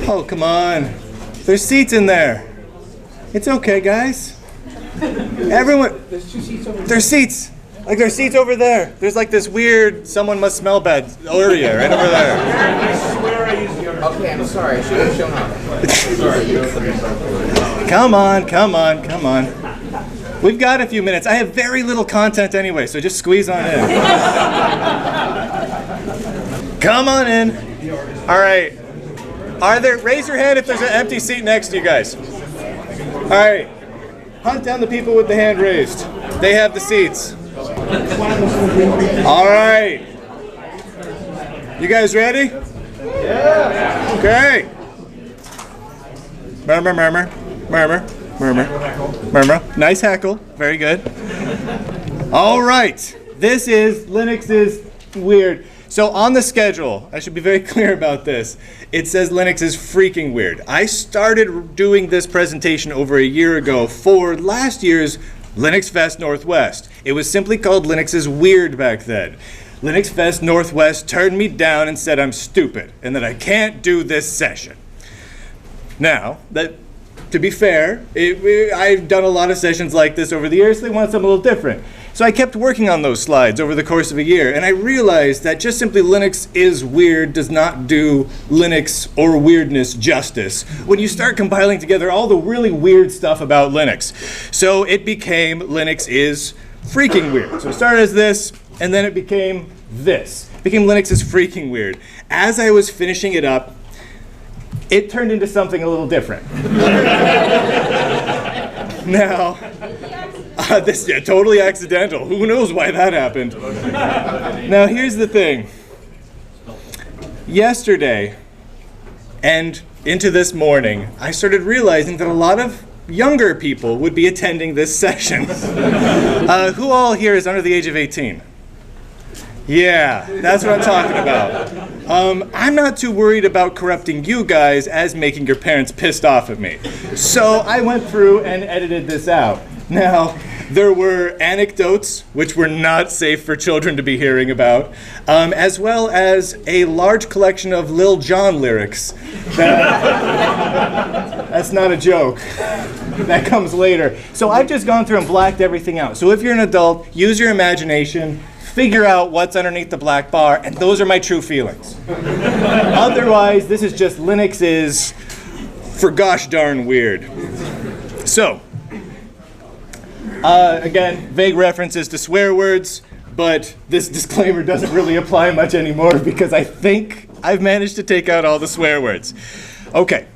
Oh, come on. There's seats in there. It's okay, guys. Everyone. There's 2 seats over there. There's seats. Like, there's seats over there. There's like this weird someone must smell bad area right over there. I swear I used the other. Okay, I'm sorry. I should have shown up. Come on, come on, come on. We've got a few minutes. I have very little content anyway, so just squeeze on in. Come on in. All right. Raise your hand if there's an empty seat next to you guys. All right. Hunt down the people with the hand raised. They have the seats. All right. You guys ready? Yeah. Okay. Murmur, murmur, murmur, murmur, murmur. Nice heckle. Very good. All right. This is Linux is weird. So on the schedule, I should be very clear about this. It says Linux is freaking weird. I started doing this presentation over a year ago for last year's LinuxFest Northwest. It was simply called Linux is weird back then. LinuxFest Northwest turned me down and said I'm stupid and that I can't do this session. Now, to be fair, I've done a lot of sessions like this over the years, so they want something a little different. So I kept working on those slides over the course of a year, and I realized that just simply Linux is weird does not do Linux or weirdness justice when you start compiling together all the really weird stuff about Linux. So it became Linux is freaking weird. So it started as this, and then it became this. It became Linux is freaking weird. As I was finishing it up, it turned into something a little different. Now, this is totally accidental. Who knows why that happened? Now, here's the thing. Yesterday and into this morning, I started realizing that a lot of younger people would be attending this session. Who all here is under the age of 18? Yeah, that's what I'm talking about. I'm not too worried about corrupting you guys as making your parents pissed off at me. So I went through and edited this out. Now, there were anecdotes which were not safe for children to be hearing about, as well as a large collection of Lil Jon lyrics. That's not a joke. That comes later. So I've just gone through and blacked everything out. So if you're an adult, use your imagination. Figure out what's underneath the black bar, and those are my true feelings. Otherwise, this is just Linux is for gosh darn weird. So, again, vague references to swear words, but this disclaimer doesn't really apply much anymore because I think I've managed to take out all the swear words. Okay.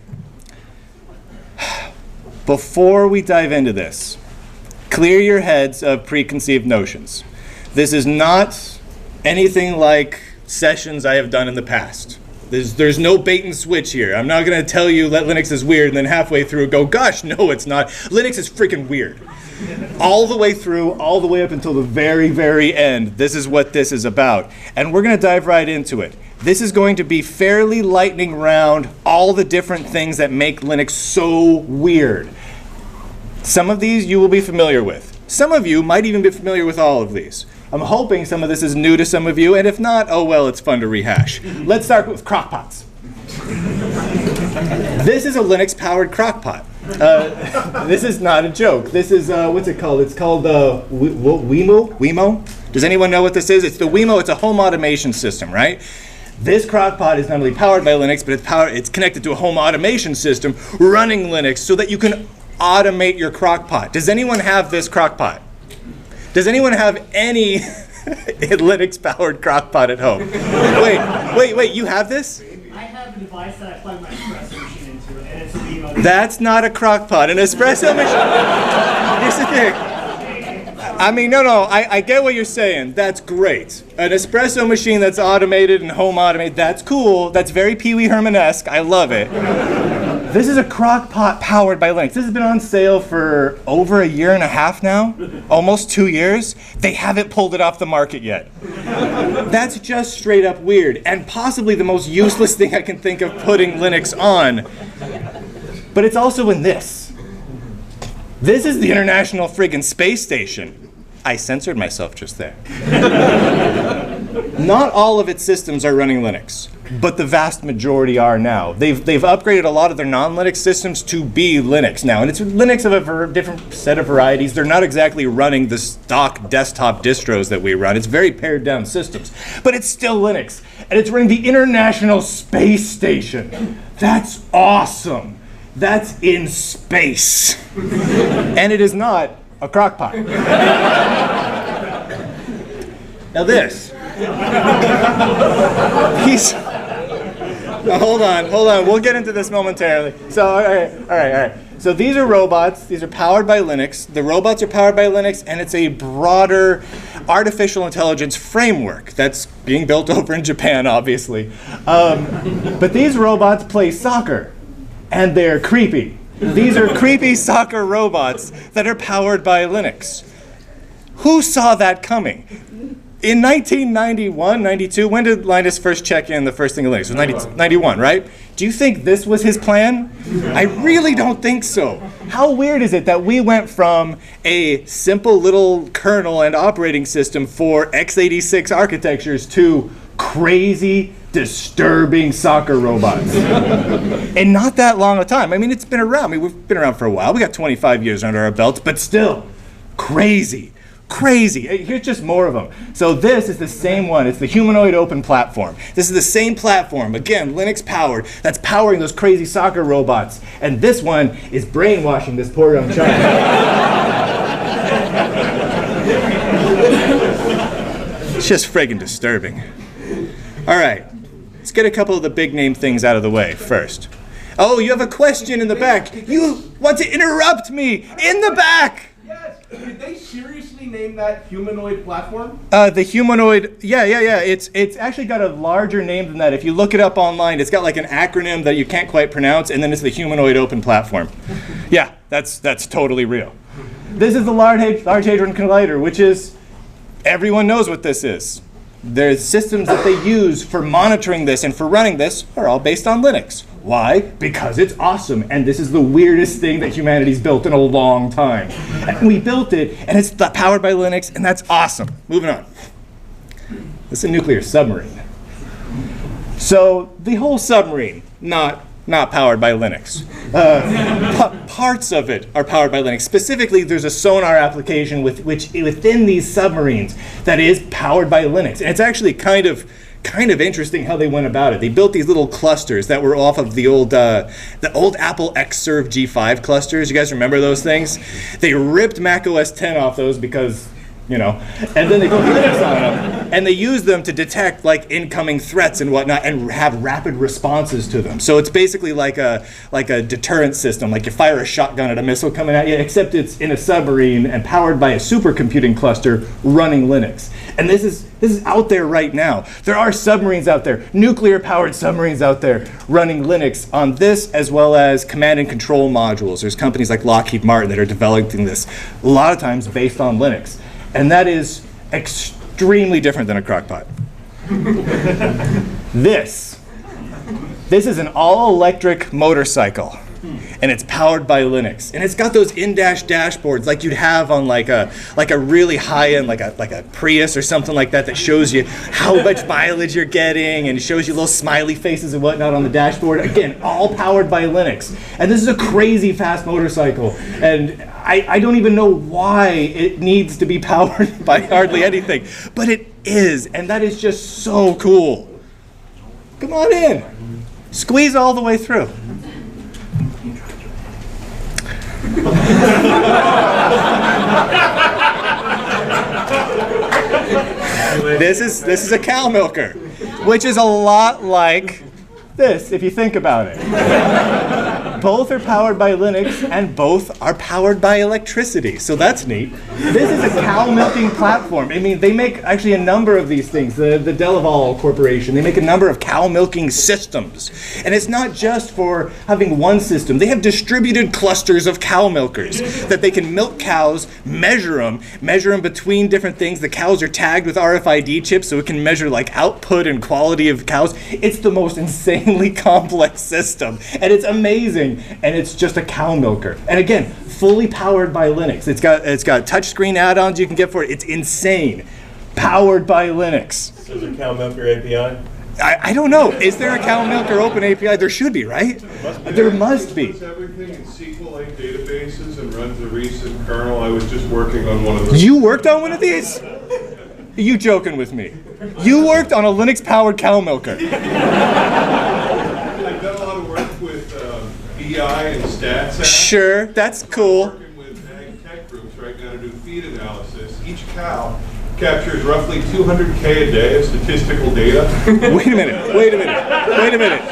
Before we dive into this, clear your heads of preconceived notions. This is not anything like sessions I have done in the past. There's no bait and switch here. I'm not going to tell you that Linux is weird and then halfway through go, gosh, no, it's not. Linux is freaking weird. All the way through, all the way up until the very, very end. This is what this is about. And we're going to dive right into it. This is going to be fairly lightning round, all the different things that make Linux so weird. Some of these you will be familiar with. Some of you might even be familiar with all of these. I'm hoping some of this is new to some of you, and if not, oh well, it's fun to rehash. Let's start with crock pots. This is a Linux-powered crock pot. This is not a joke. This is, what's it called? It's called Wemo? Wemo? Does anyone know what this is? It's the Wemo. It's a home automation system, right? This crock pot is not only powered by Linux, but it's connected to a home automation system running Linux so that you can automate your crock pot. Does anyone have this crock pot? Does anyone have any Linux-powered crock pot at home? Wait, you have this? I have a device that I plug my espresso machine into, and it's a Wemo. That's not a crock pot. An espresso machine. Here's the thing. I mean, no, I get what you're saying. That's great. An espresso machine that's automated and home automated, that's cool. That's very Pee Wee Herman-esque. I love it. This is a crock pot powered by Linux. This has been on sale for over a year and a half now, almost 2 years. They haven't pulled it off the market yet. That's just straight up weird, and possibly the most useless thing I can think of putting Linux on. But it's also in this. This is the International friggin' Space Station. I censored myself just there. Not all of its systems are running Linux. but the vast majority are now. They've upgraded a lot of their non-Linux systems to be Linux now, and it's Linux of a different set of varieties. They're not exactly running the stock desktop distros that we run. It's very pared down systems, but it's still Linux, and it's running the International Space Station. That's awesome. That's in space, and it is not a crock pot. Now this. Hold on. We'll get into this momentarily. So, all right. So these are robots. These are powered by Linux. The robots are powered by Linux, and it's a broader artificial intelligence framework that's being built over in Japan, obviously. But these robots play soccer, and they're creepy. These are creepy soccer robots that are powered by Linux. Who saw that coming? In 1991, 92, when did Linus first check in the first thing in Linux? It was 91, right? Do you think this was his plan? I really don't think so. How weird is it that we went from a simple little kernel and operating system for x86 architectures to crazy, disturbing soccer robots? In not that long a time. I mean, it's been around. I mean, we've been around for a while. We got 25 years under our belts, but still, crazy. Here's just more of them. So this is the same one. It's the Humanoid open platform. This is the same platform, again, Linux powered, that's powering those crazy soccer robots. And this one is brainwashing this poor young child. It's just friggin' disturbing. All right, let's get a couple of the big name things out of the way first. Oh, you have a question in the back. You want to interrupt me in the back. Yes. Did they seriously name that Humanoid platform? The Humanoid, yeah. It's actually got a larger name than that. If you look it up online, it's got like an acronym that you can't quite pronounce, and then it's the Humanoid Open Platform. Yeah, that's totally real. This is the Large Hadron Collider, which is, everyone knows what this is. The systems that they use for monitoring this and for running this are all based on Linux. Why? Because it's awesome, and this is the weirdest thing that humanity's built in a long time. And we built it, and it's powered by Linux, and that's awesome. Moving on. This is a nuclear submarine. So the whole submarine, not powered by Linux. Parts of it are powered by Linux. Specifically, there's a sonar application within these submarines that is powered by Linux. And it's actually kind of interesting how they went about it. They built these little clusters that were off of the old Apple Xserve G5 clusters. You guys remember those things? They ripped Mac OS X off those because, you know, and then they put Linux on them, and they use them to detect like incoming threats and whatnot, and have rapid responses to them. So it's basically like a deterrent system, like you fire a shotgun at a missile coming at you, except it's in a submarine and powered by a supercomputing cluster running Linux. And this is out there right now. There are submarines out there, nuclear-powered submarines out there running Linux on this, as well as command and control modules. There's companies like Lockheed Martin that are developing this, a lot of times based on Linux. And that is extremely different than a crock pot. This is an all-electric motorcycle, and it's powered by Linux. And it's got those in-dash dashboards like you'd have on like a really high-end, like a Prius or something like that, that shows you how much mileage you're getting and shows you little smiley faces and whatnot on the dashboard. Again, all powered by Linux. And this is a crazy fast motorcycle. And I don't even know why it needs to be powered by hardly anything, but it is, and that is just so cool. Come on in. Squeeze all the way through. This is a cow milker, which is a lot like this, if you think about it. Both are powered by Linux, and both are powered by electricity, so that's neat. This is a cow milking platform. I mean, they make actually a number of these things. The Delaval Corporation, they make a number of cow milking systems. And it's not just for having one system. They have distributed clusters of cow milkers that they can milk cows, measure them between different things. The cows are tagged with RFID chips, so it can measure like output and quality of cows. It's the most insanely complex system, and it's amazing. And it's just a cow milker. And again, fully powered by Linux. It's got touchscreen add-ons you can get for it. It's insane. Powered by Linux. So is there a cow milker API? I don't know. Is there a Cow Milker open API? There should be, right? There must be. Puts everything in SQLite databases and runs a recent kernel. I was just working on one of those. You worked on one of these? Are you joking with me? You worked on a Linux-powered Cow Milker. I've done a lot of work with BI and Stats. Sure, that's cool. Working with ag tech groups right now to do feed analysis. Each cow captures roughly 200K a day of statistical data. Wait a minute.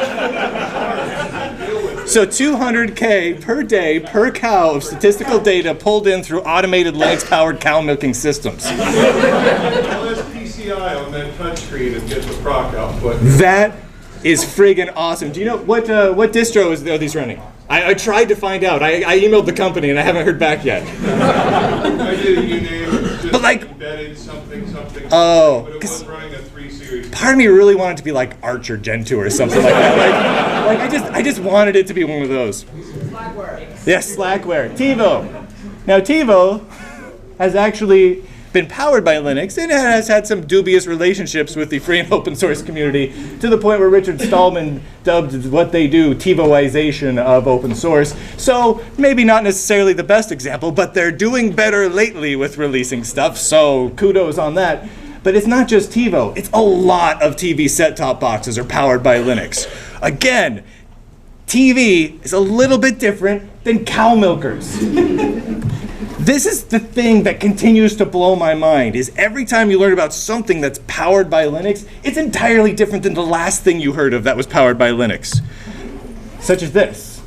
So 200K per day per cow of statistical data pulled in through automated Linux-powered cow milking systems. LSPCI on that touchscreen and get the proc output. That is friggin' awesome. Do you know what distro are these running? I tried to find out. I emailed the company and I haven't heard back yet. I did a uname, just But like, embedded something. Oh, But it was running a 3 series. part of me really wanted to be like Archer Gen 2 or something like that. Like I just wanted it to be one of those. Slackware. Yes, Slackware. TiVo. Now TiVo has actually been powered by Linux and has had some dubious relationships with the free and open source community to the point where Richard Stallman dubbed what they do TiVoization of open source. So maybe not necessarily the best example, but they're doing better lately with releasing stuff, so kudos on that. But it's not just TiVo, it's a lot of TV set-top boxes are powered by Linux. Again, TV is a little bit different than cow milkers. This is the thing that continues to blow my mind, is every time you learn about something that's powered by Linux, it's entirely different than the last thing you heard of that was powered by Linux. Such as this.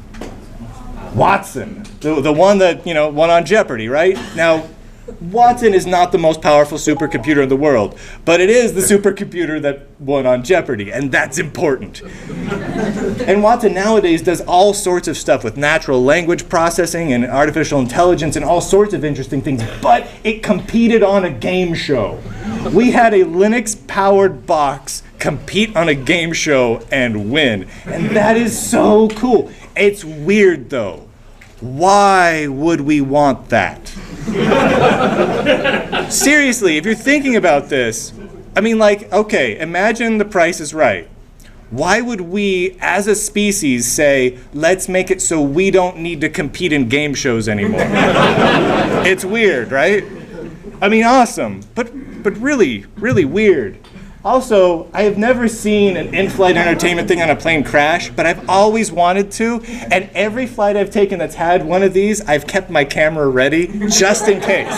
Watson, the one that, won on Jeopardy, right? Now, Watson is not the most powerful supercomputer in the world, but it is the supercomputer that won on Jeopardy, and that's important. And Watson nowadays does all sorts of stuff with natural language processing and artificial intelligence and all sorts of interesting things, but it competed on a game show. We had a Linux-powered box compete on a game show and win, and that is so cool. It's weird, though. Why would we want that? Seriously, if you're thinking about this, okay, imagine The Price is Right. Why would we, as a species, say, let's make it so we don't need to compete in game shows anymore? It's weird, right? Awesome, but really, really weird. Also, I have never seen an in-flight entertainment thing on a plane crash, but I've always wanted to, and every flight I've taken that's had one of these, I've kept my camera ready, just in case.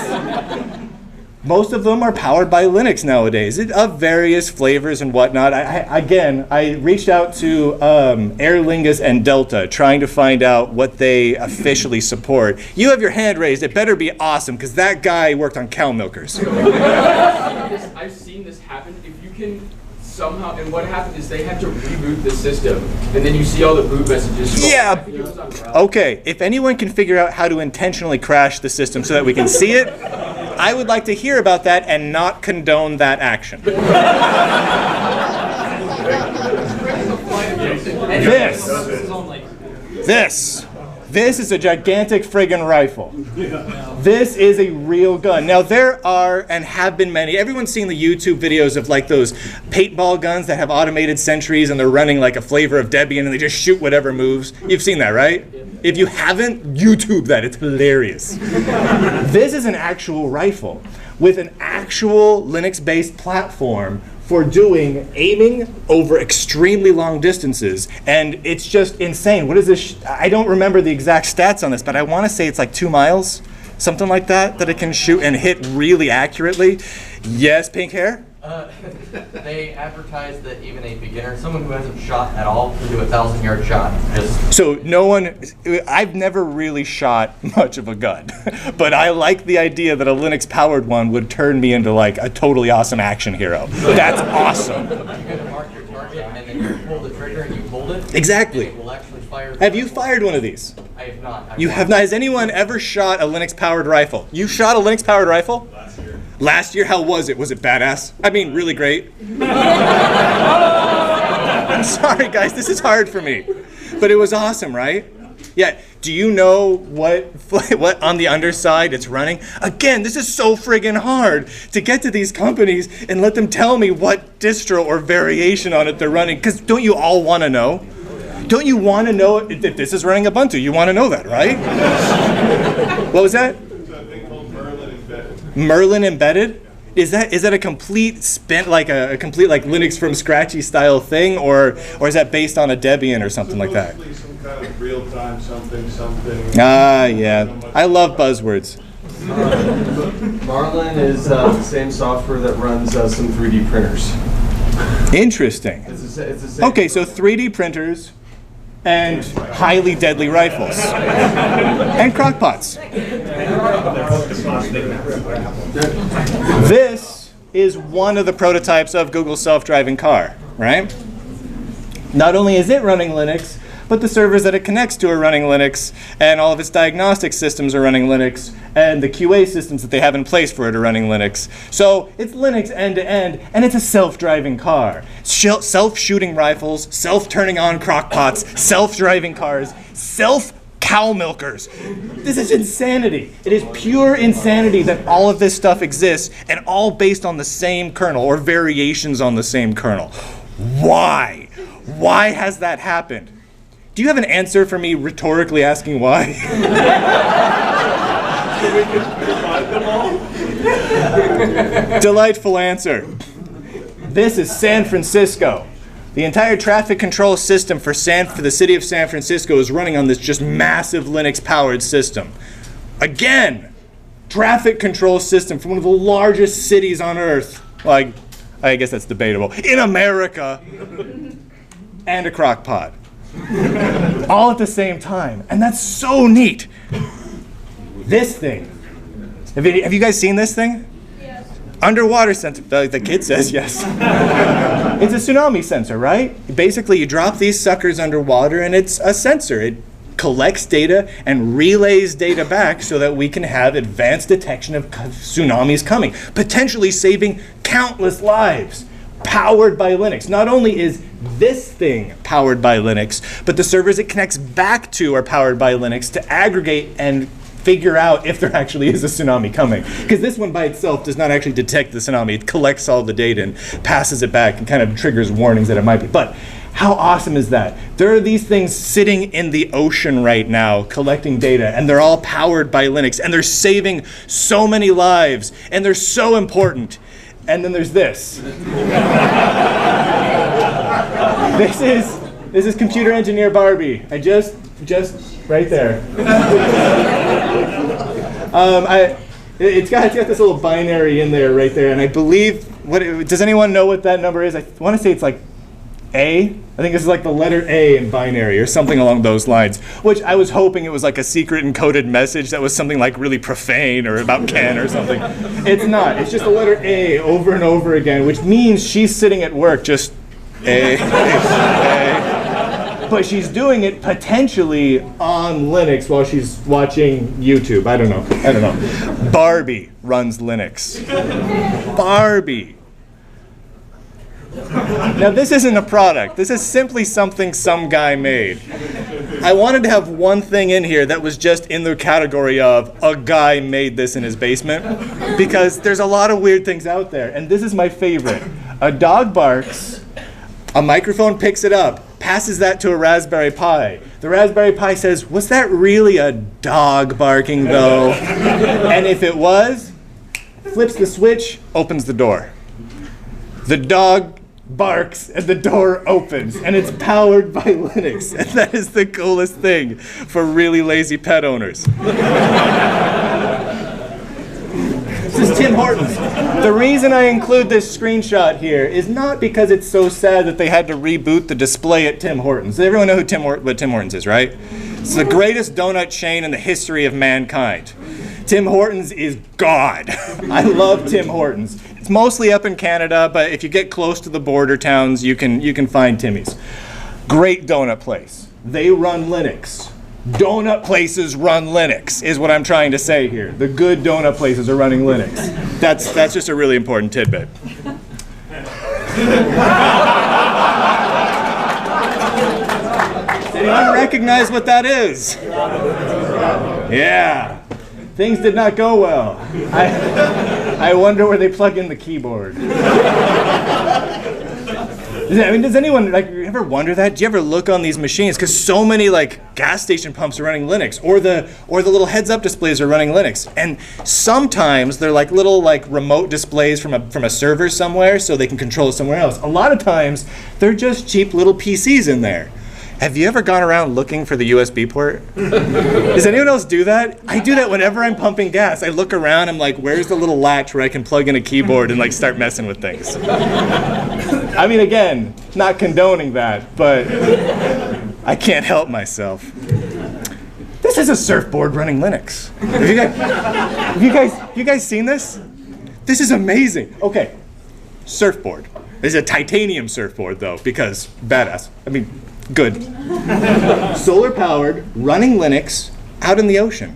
Most of them are powered by Linux nowadays, of various flavors and whatnot. I reached out to Aer Lingus and Delta, trying to find out what they officially support. You have your hand raised, it better be awesome, because that guy worked on cow milkers. I've seen this happen. If you can somehow, and what happened is they had to reboot the system, and then you see all the boot messages. Yeah. Okay, if anyone can figure out how to intentionally crash the system so that we can see it, I would like to hear about that and not condone that action. This is a gigantic friggin' rifle. This is a real gun. Now there are, and have been many, everyone's seen the YouTube videos of like those paintball guns that have automated sentries and they're running like a flavor of Debian and they just shoot whatever moves. You've seen that, right? If you haven't, YouTube that, it's hilarious. This is an actual rifle with an actual Linux-based platform for doing aiming over extremely long distances, and it's just insane. What is this? I don't remember the exact stats on this, but I want to say it's like 2 miles, something like that it can shoot and hit really accurately. Yes, pink hair? They advertise that even a beginner, someone who hasn't shot at all, can do a 1,000-yard shot. So I've never really shot much of a gun, but I like the idea that a Linux-powered one would turn me into like a totally awesome action hero. That's awesome. You're going to mark your target, and then you pull the trigger and you hold it. Exactly. And it will actually fire. Have you fired one of these? I have not. You have not? Has anyone ever shot a Linux-powered rifle? You shot a Linux-powered rifle? Last year, how was it? Was it badass? Really great. I'm sorry, guys, this is hard for me. But it was awesome, right? Yeah. Do you know what on the underside it's running? Again, this is so friggin' hard to get to these companies and let them tell me what distro or variation on it they're running. Because don't you all want to know? Don't you want to know if this is running Ubuntu? You want to know that, right? What was that? It's a thing called Merlin embedded. Merlin embedded? Is that a complete spin, like a complete like Linux from scratchy style thing, or is that based on a Debian or something like that? Supposedly some kind of real-time something. Ah, yeah. I love buzzwords. Marlin is the same software that runs some 3D printers. Interesting. It's the same. Okay, so 3D printers and highly deadly rifles and crock pots. This is one of the prototypes of Google's self-driving car, right? Not only is it running Linux, but the servers that it connects to are running Linux, and all of its diagnostic systems are running Linux, and the QA systems that they have in place for it are running Linux. So it's Linux end-to-end, and it's a self-driving car. Self-shooting rifles, self-turning on crock pots, self-driving cars, self-cow milkers. This is insanity. It is pure insanity that all of this stuff exists, and all based on the same kernel, or variations on the same kernel. Why? Why has that happened? Do you have an answer for me rhetorically asking why? Delightful answer. This is San Francisco. The entire traffic control system for the city of San Francisco is running on this just massive Linux-powered system. Again, traffic control system for one of the largest cities on Earth. Like, I guess that's debatable. In America. And a crock pot. All at the same time. And that's so neat. This thing. Have you guys seen this thing? Yes. Underwater sensor. The kid says yes. It's a tsunami sensor, right? Basically, you drop these suckers underwater and it's a sensor. It collects data and relays data back so that we can have advanced detection of tsunamis coming, potentially saving countless lives. Powered by Linux. Not only is this thing powered by Linux, but the servers it connects back to are powered by Linux to aggregate and figure out if there actually is a tsunami coming. Because this one by itself does not actually detect the tsunami. It collects all the data and passes it back and kind of triggers warnings that it might be. But how awesome is that? There are these things sitting in the ocean right now collecting data, and they're all powered by Linux, and they're saving so many lives, and they're so important. And then there's this. This is computer engineer Barbie. I just right there. It's got this little binary in there right there, and I believe does anyone know what that number is? I want to say it's like A. I think this is like the letter A in binary or something along those lines, which I was hoping it was like a secret encoded message that was something like really profane or about Ken or something. It's not. It's just the letter A over and over again, which means she's sitting at work just A. But she's doing it potentially on Linux while she's watching YouTube. I don't know. Barbie runs Linux. Barbie. Now this isn't a product. This is simply something some guy made. I wanted to have one thing in here that was just in the category of a guy made this in his basement, because there's a lot of weird things out there, and this is my favorite. A dog barks, a microphone picks it up, passes that to a Raspberry Pi. The Raspberry Pi says, "Was that really a dog barking though?" And if it was, flips the switch, opens the door. The dog barks and the door opens, and it's powered by Linux, and that is the coolest thing for really lazy pet owners. This is Tim Hortons. The reason I include this screenshot here is not because it's so sad that they had to reboot the display at Tim Hortons. Everyone know what Tim Hortons is, right? It's the greatest donut chain in the history of mankind. Tim Hortons is God. I love Tim Hortons. It's mostly up in Canada, but if you get close to the border towns, you can find Timmy's. Great donut place. They run Linux. Donut places run Linux, is what I'm trying to say here. The good donut places are running Linux. That's just a really important tidbit. Anyone recognize what that is? Yeah. Things did not go well. I wonder where they plug in the keyboard. Does anyone ever wonder that? Do you ever look on these machines? Because so many gas station pumps are running Linux, or the little heads-up displays are running Linux, and sometimes they're little remote displays from a server somewhere, so they can control it somewhere else. A lot of times they're just cheap little PCs in there. Have you ever gone around looking for the USB port? Does anyone else do that? I do that whenever I'm pumping gas. I look around, I'm like, where's the little latch where I can plug in a keyboard and start messing with things? I mean, again, not condoning that, but I can't help myself. This is a surfboard running Linux. Have you guys seen this? This is amazing. Okay, surfboard. This is a titanium surfboard though, because badass. I mean, good. Solar powered, running Linux out in the ocean.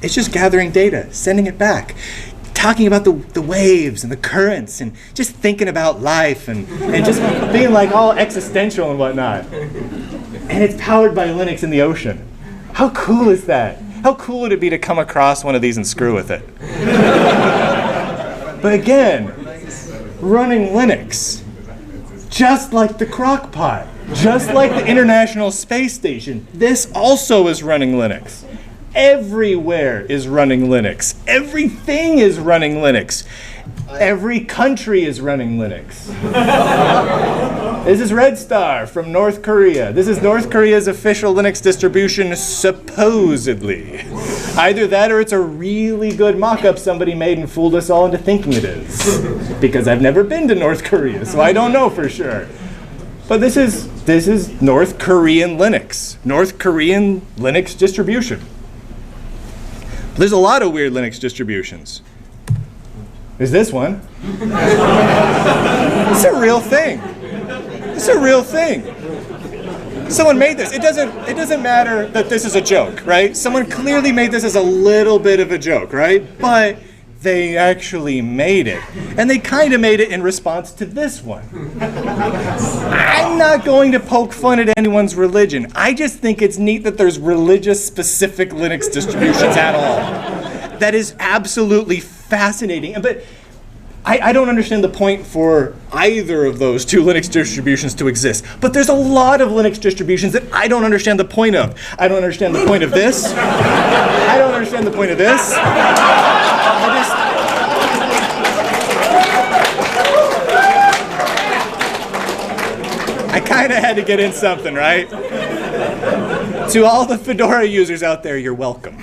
It's just gathering data, sending it back, talking about the waves and the currents and just thinking about life and just being all existential and whatnot. And it's powered by Linux in the ocean. How cool is that? How cool would it be to come across one of these and screw with it? But again, running Linux, just like the Crock Pot. Just like the International Space Station, this also is running Linux. Everywhere is running Linux. Everything is running Linux. Every country is running Linux. This is Red Star from North Korea. This is North Korea's official Linux distribution, supposedly. Either that or it's a really good mock-up somebody made and fooled us all into thinking it is. Because I've never been to North Korea, so I don't know for sure. But this is North Korean Linux. North Korean Linux distribution. There's a lot of weird Linux distributions. There's this one. It's a real thing. It's a real thing. Someone made this. It doesn't matter that this is a joke, right? Someone clearly made this as a little bit of a joke, right? But they actually made it. And they kind of made it in response to this one. I'm not going to poke fun at anyone's religion. I just think it's neat that there's religious-specific Linux distributions at all. That is absolutely fascinating. But I don't understand the point for either of those two Linux distributions to exist. But there's a lot of Linux distributions that I don't understand the point of. I don't understand the point of this. I don't understand the point of this. I kind of had to get in something, right? To all the Fedora users out there, you're welcome.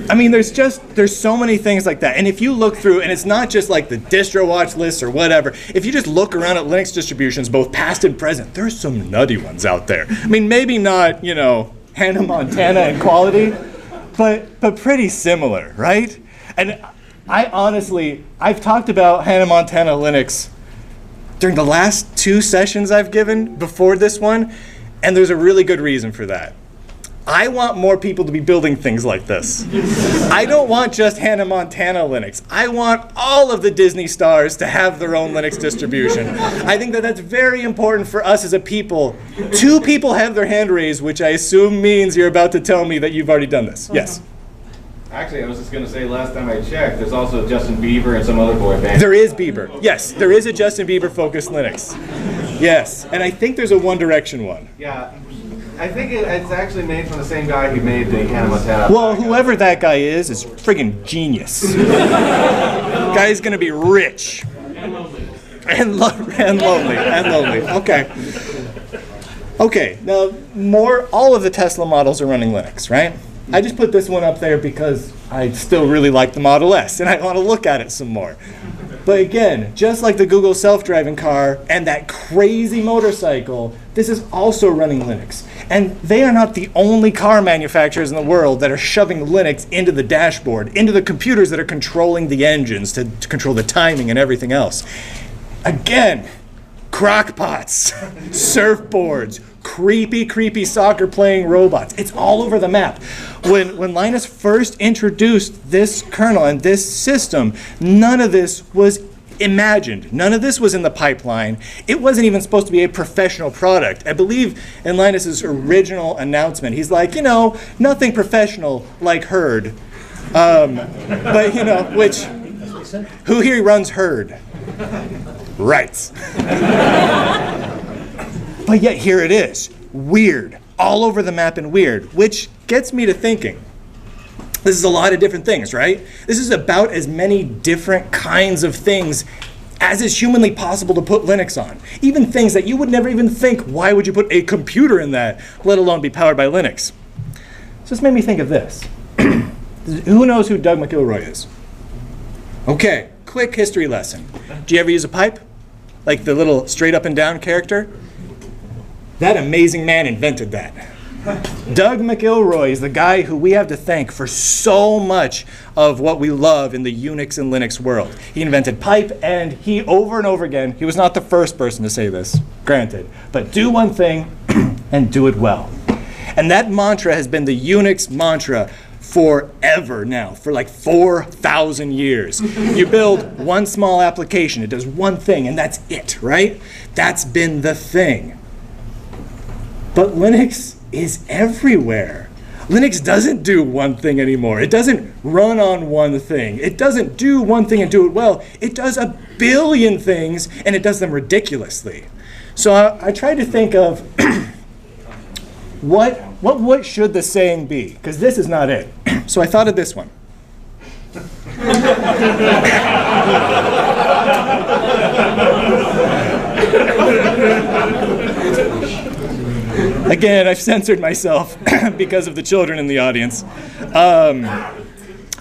I mean, there's so many things like that. And if you look through, and it's not just like the distro watch list or whatever, if you just look around at Linux distributions, both past and present, there's some nutty ones out there. I mean, maybe not, Hannah Montana in quality, but pretty similar, right? And I've talked about Hannah Montana Linux during the last 2 sessions I've given before this one, and there's a really good reason for that. I want more people to be building things like this. I don't want just Hannah Montana Linux. I want all of the Disney stars to have their own Linux distribution. I think that that's very important for us as a people. 2 people have their hand raised, which I assume means you're about to tell me that you've already done this. Yes? Actually, I was just going to say, last time I checked, there's also Justin Bieber and some other boy band. There is Bieber. Yes, there is a Justin Bieber-focused Linux. Yes, and I think there's a One Direction one. Yeah. I think it's actually made from the same guy who made the Hannah Montana. Well, whoever that guy is friggin' genius. Guy's gonna be rich. And lonely. And lonely. Okay. Okay, now all of the Tesla models are running Linux, right? I just put this one up there because I still really like the Model S and I want to look at it some more. But again, just like the Google self-driving car and that crazy motorcycle, this is also running Linux. And they are not the only car manufacturers in the world that are shoving Linux into the dashboard, into the computers that are controlling the engines to control the timing and everything else. Again, crock pots, surfboards, creepy soccer playing robots. It's all over the map. When Linus first introduced this kernel and this system, none of this was imagined. None of this was in the pipeline. It wasn't even supposed to be a professional product. I believe in Linus's original announcement, he's like, you know, nothing professional like Herd. But, you know, which, who here runs Herd? Right. But yet here it is, weird, all over the map and weird, which gets me to thinking. This is a lot of different things, right? This is about as many different kinds of things as is humanly possible to put Linux on. Even things that you would never even think, why would you put a computer in that, let alone be powered by Linux? So this made me think of this. Who knows who Doug McIlroy is? Okay, quick history lesson. Do you ever use a pipe? Like the little straight up and down character? That amazing man invented that. Doug McIlroy is the guy who we have to thank for so much of what we love in the Unix and Linux world. He invented pipe, and he, over and over again, he was not the first person to say this, granted, but do one thing and do it well. And that mantra has been the Unix mantra forever now, for like 4,000 years. You build one small application, it does one thing, and that's it, right? That's been the thing. But Linux is everywhere. Linux doesn't do one thing anymore. It doesn't run on one thing. It doesn't do one thing and do it well. It does a billion things, and it does them ridiculously. So I tried to think of what should the saying be? Because this is not it. So I thought of this one. Again, I've censored myself because of the children in the audience. I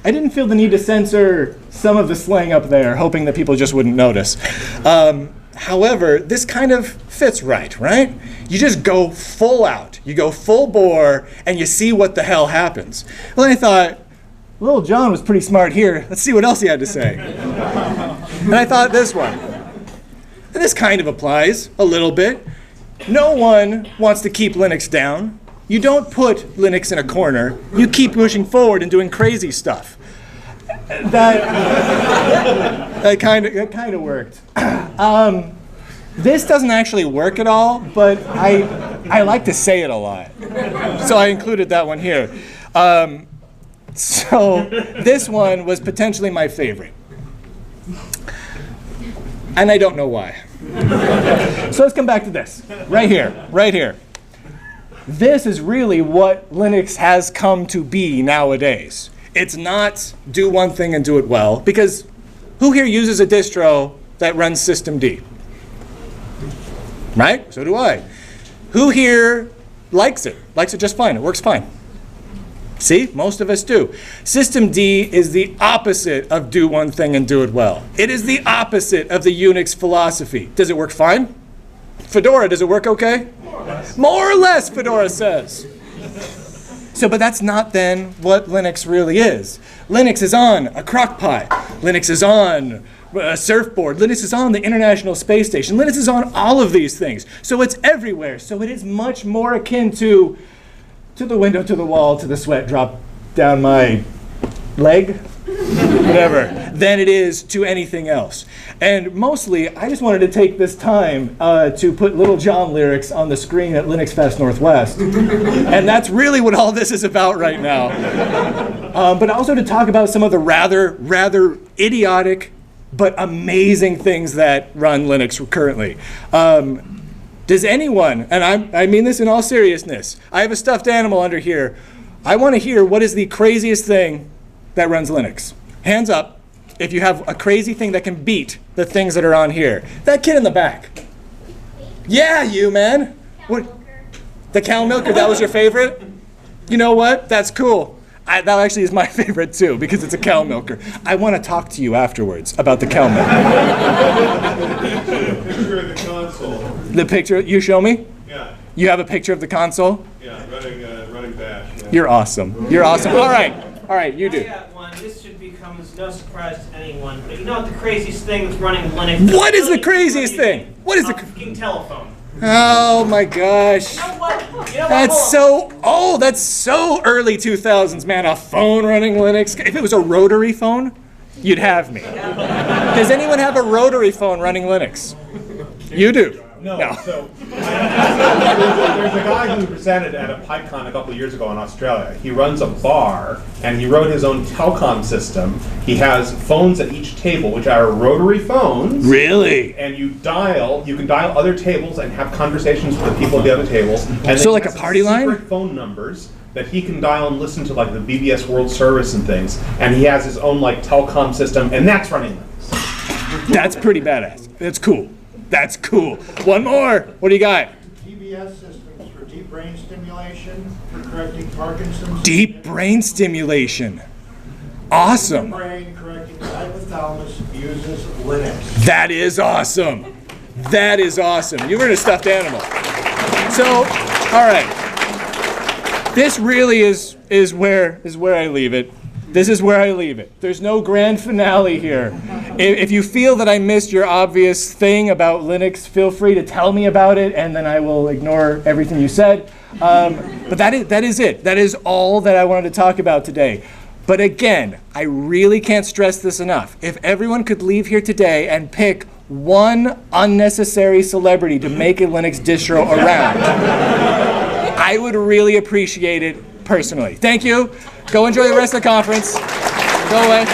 didn't feel the need to censor some of the slang up there, hoping that people just wouldn't notice. However, this kind of fits right? You just go full out. You go full bore, and you see what the hell happens. Well, I thought, Little John was pretty smart here. Let's see what else he had to say. And I thought this one. And this kind of applies a little bit. No one wants to keep Linux down. You don't put Linux in a corner. You keep pushing forward and doing crazy stuff. That kind of worked. This doesn't actually work at all, but I like to say it a lot. So I included that one here. So this one was potentially my favorite. And I don't know why. So let's come back to this, right here. This is really what Linux has come to be nowadays. It's not do one thing and do it well, because who here uses a distro that runs systemd? Right? So do I. Who here likes it? Likes it just fine. It works fine. See, most of us do. Systemd is the opposite of do one thing and do it well. It is the opposite of the Unix philosophy. Does it work fine? Fedora, does it work okay? More or less, Fedora says. So, but that's not then what Linux really is. Linux is on a Crock Pot. Linux is on a Surfboard. Linux is on the International Space Station. Linux is on all of these things. So it's everywhere. So it is much more akin to the window, to the wall, to the sweat drop down my leg, whatever, than it is to anything else. And mostly, I just wanted to take this time to put Little John lyrics on the screen at LinuxFest Northwest. And that's really what all this is about right now. But also to talk about some of the rather idiotic but amazing things that run Linux currently. Does anyone, and I mean this in all seriousness, I have a stuffed animal under here. I want to hear what is the craziest thing that runs Linux. Hands up if you have a crazy thing that can beat the things that are on here. That kid in the back. Yeah, you, man. What? The Cow Milker, that was your favorite? You know what? That's cool. That actually is my favorite too, because it's a cow milker. I want to talk to you afterwards about the cow milker. Picture of the console. The picture, you show me? Yeah. You have a picture of the console? Yeah, running bash. Yeah. You're awesome. You're awesome. All right, you do. I got one. This should become no surprise to anyone. But you know what the craziest thing that's running Linux? What is the craziest thing? What is the fucking telephone? Oh my gosh. You know what? That's so early 2000s, man. A phone running Linux. If it was a rotary phone, you'd have me. Does anyone have a rotary phone running Linux? You do. No. No. So there's a guy who presented at a PyCon a couple of years ago in Australia. He runs a bar, and he wrote his own telecom system. He has phones at each table, which are rotary phones. Really? And you can dial other tables and have conversations with the people at the other tables. And So then like he a has party line? secret phone numbers that he can dial and listen to, like the BBS World Service and things. And he has his own like telecom system, and that's running Linux. That's pretty badass. That's cool. That's cool. One more. What do you got? TBS systems for deep brain stimulation, for correcting Parkinson's. Deep brain stimulation. Awesome. Brain correcting the hypothalamus uses Linux. That is awesome. That is awesome. You were in a stuffed animal. So, all right. This really is where I leave it. This is where I leave it. There's no grand finale here. If you feel that I missed your obvious thing about Linux, feel free to tell me about it, and then I will ignore everything you said. But that is it. That is all that I wanted to talk about today. But again, I really can't stress this enough. If everyone could leave here today and pick one unnecessary celebrity to make a Linux distro around, I would really appreciate it personally. Thank you. Go enjoy the rest of the conference. Go away.